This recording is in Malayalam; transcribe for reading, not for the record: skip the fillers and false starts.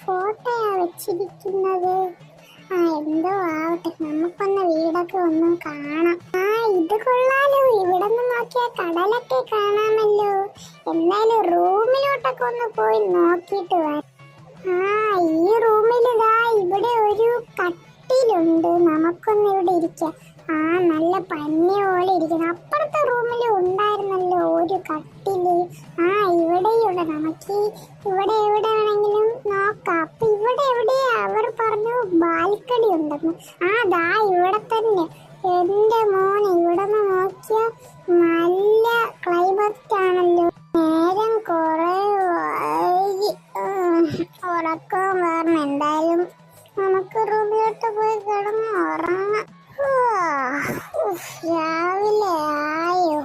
ഫോട്ടോയാ വെച്ചിരിക്കുന്നത്? ആ എന്തോ ആവട്ടെ, നമുക്കൊന്ന് വീടൊക്കെ ഒന്നും കാണാം. ആ ഇത് കൊള്ളാലോ, ഇവിടെ നിന്ന് നോക്കിയാൽ കടലൊക്കെ കാണാമല്ലോ. എന്തായാലും റൂമിലോട്ടൊക്കെ ഒന്ന് പോയി നോക്കിയിട്ട് വരാം. ആ ഈ റൂമിലിതാ ഇവിടെ ഒരു കട്ടിലുണ്ട്, നമുക്കൊന്ന് ഇവിടെ ഇരിക്കാം. ആ നല്ല പഞ്ഞി പോലെ ഇരിക്കുന്നു. അപ്പുറത്തെ റൂമിൽ ഉണ്ടായിരുന്നല്ലോ ഒരു കട്ടില്. ആ ഇവിടെയുണ്ട്, നമുക്ക് ഇവിടെ എവിടെ വേണമെങ്കിലും നോക്കാം. അപ്പൊ ഇവിടെ എവിടെയാ അവർ പറഞ്ഞു ബാൽക്കണി ഉണ്ടെന്ന്. ആ ദാ ഇവിടെ തന്നെ. എന്റെ മോനെ, ഇവിടെ നിന്ന് നോക്കിയ നല്ല ക്ലൈമറ്റ് ആണല്ലോ. നേരം കൊറേ ഉറക്കം വരണം. എന്തായാലും നമുക്ക് റൂമിലോട്ട് പോയി കിടന്ന് ഉറങ്ങാം. രാവിലെ ആയോ?